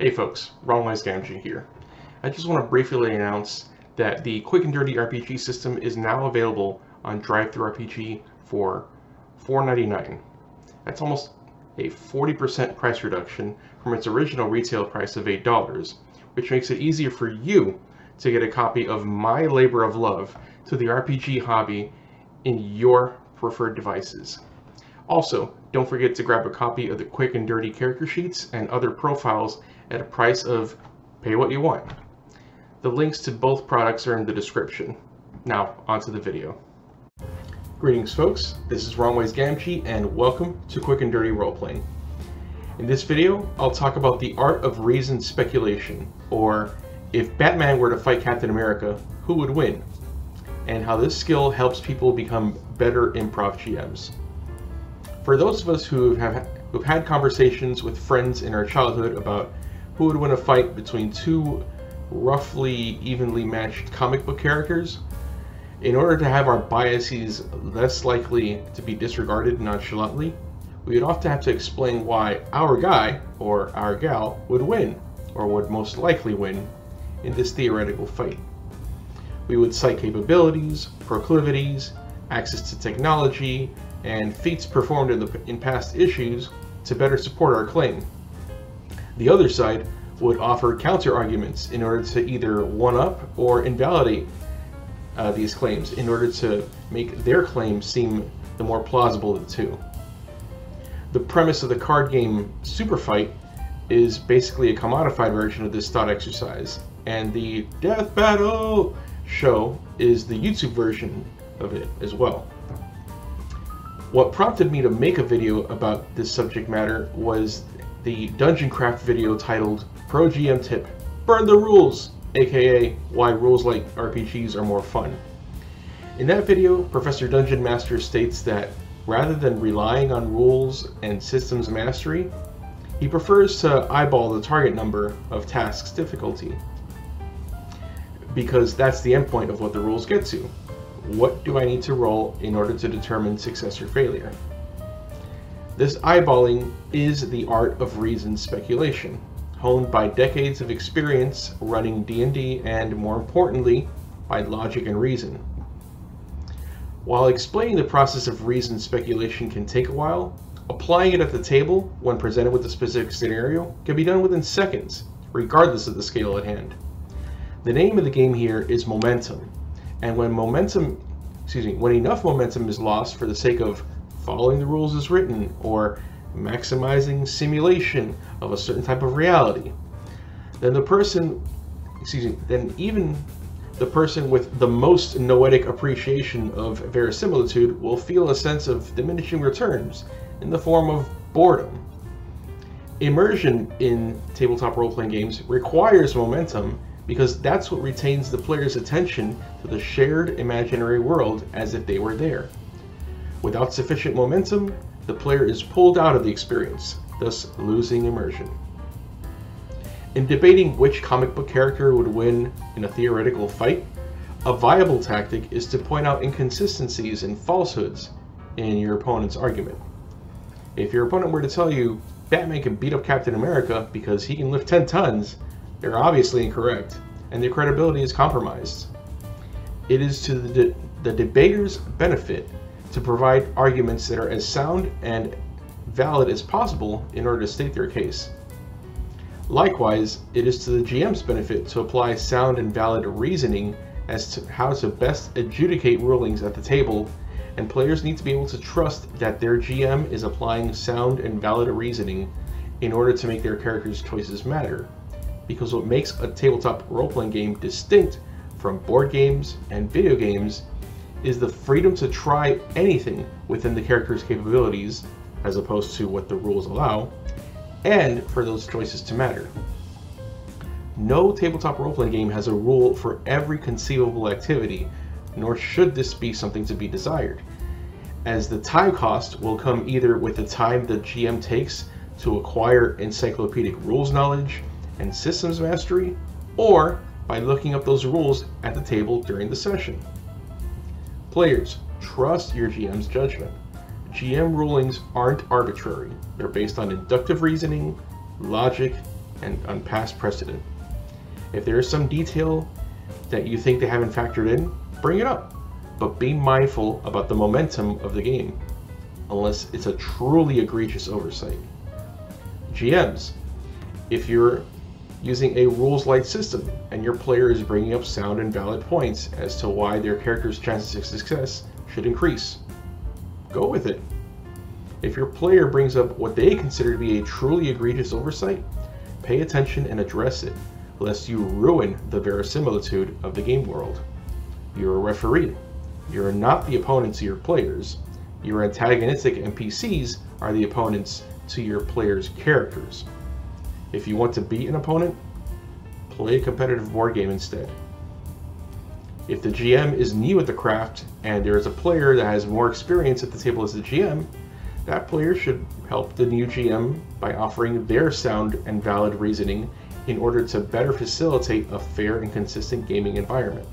Hey folks, Wrongwise Gamgee here. I just want to briefly announce that the Quick and Dirty RPG system is now available on DriveThruRPG for $4.99. That's almost a 40% price reduction from its original retail price of $8, which makes it easier for you to get a copy of my labor of love to the RPG hobby in your preferred devices. Also, don't forget to grab a copy of the Quick and Dirty character sheets and other profiles at a price of pay what you want. The links to both products are in the description. Now, onto the video. Greetings folks, this is Wrongwise Gamgee and welcome to Quick and Dirty Roleplaying. In this video, I'll talk about the art of reasoned speculation, or if Batman were to fight Captain America, who would win? And how this skill helps people become better improv GMs. For those of us who've had conversations with friends in our childhood about who would win a fight between two roughly evenly matched comic book characters, in order to have our biases less likely to be disregarded nonchalantly, we would often have to explain why our guy or our gal would win, or would most likely win, in this theoretical fight. We would cite capabilities, proclivities, access to technology, and feats performed in past issues to better support our claim. The other side would offer counter-arguments in order to either one-up or invalidate these claims in order to make their claim seem the more plausible of the two. The premise of the card game Super Fight is basically a commodified version of this thought exercise, and the Death Battle show is the YouTube version of it as well. What prompted me to make a video about this subject matter was the Dungeon Craft video titled Pro GM Tip, Burn the Rules, aka Why Rules Like RPGs Are More Fun. In that video, Professor Dungeon Master states that rather than relying on rules and systems mastery, he prefers to eyeball the target number of tasks difficulty, because that's the endpoint of what the rules get to. What do I need to roll in order to determine success or failure? This eyeballing is the art of reasoned speculation, honed by decades of experience running D&D and, more importantly, by logic and reason. While explaining the process of reasoned speculation can take a while, applying it at the table when presented with a specific scenario can be done within seconds, regardless of the scale at hand. The name of the game here is momentum. And when enough momentum is lost for the sake of following the rules as written or maximizing simulation of a certain type of reality, then even the person with the most noetic appreciation of verisimilitude will feel a sense of diminishing returns in the form of boredom. Immersion in tabletop role-playing games requires momentum, because that's what retains the player's attention to the shared imaginary world as if they were there. Without sufficient momentum, the player is pulled out of the experience, thus losing immersion. In debating which comic book character would win in a theoretical fight, a viable tactic is to point out inconsistencies and falsehoods in your opponent's argument. If your opponent were to tell you Batman can beat up Captain America because he can lift 10 tons, they're obviously incorrect, and their credibility is compromised. It is to the debater's benefit to provide arguments that are as sound and valid as possible in order to state their case. Likewise, it is to the GM's benefit to apply sound and valid reasoning as to how to best adjudicate rulings at the table, and players need to be able to trust that their GM is applying sound and valid reasoning in order to make their characters' choices matter. Because what makes a tabletop role-playing game distinct from board games and video games is the freedom to try anything within the character's capabilities, as opposed to what the rules allow, and for those choices to matter. No tabletop role-playing game has a rule for every conceivable activity, nor should this be something to be desired, as the time cost will come either with the time the GM takes to acquire encyclopedic rules knowledge and systems mastery, or by looking up those rules at the table during the session. Players, trust your GM's judgment. GM rulings aren't arbitrary. They're based on inductive reasoning, logic, and on past precedent. If there is some detail that you think they haven't factored in, bring it up, but be mindful about the momentum of the game, unless it's a truly egregious oversight. GMs, if you're using a rules-light system and your player is bringing up sound and valid points as to why their character's chances of success should increase, go with it. If your player brings up what they consider to be a truly egregious oversight, pay attention and address it, lest you ruin the verisimilitude of the game world. You're a referee. You're not the opponent to your players. Your antagonistic NPCs are the opponents to your players' characters. If you want to beat an opponent, play a competitive board game instead. If the GM is new at the craft and there is a player that has more experience at the table as the GM, that player should help the new GM by offering their sound and valid reasoning in order to better facilitate a fair and consistent gaming environment.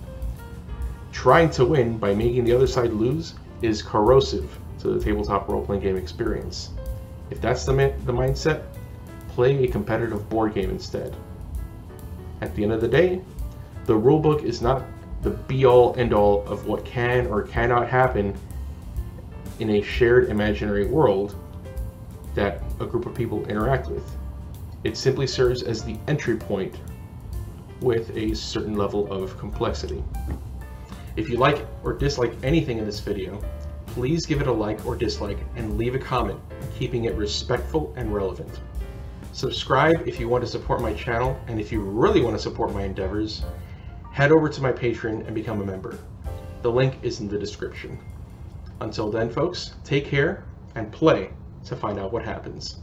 Trying to win by making the other side lose is corrosive to the tabletop role-playing game experience. If that's the mindset, play a competitive board game instead. At the end of the day, the rulebook is not the be-all end-all of what can or cannot happen in a shared imaginary world that a group of people interact with. It simply serves as the entry point with a certain level of complexity. If you like or dislike anything in this video, please give it a like or dislike and leave a comment, keeping it respectful and relevant. Subscribe if you want to support my channel, and if you really want to support my endeavors, head over to my Patreon and become a member. The link is in the description. Until then, folks, take care and play to find out what happens.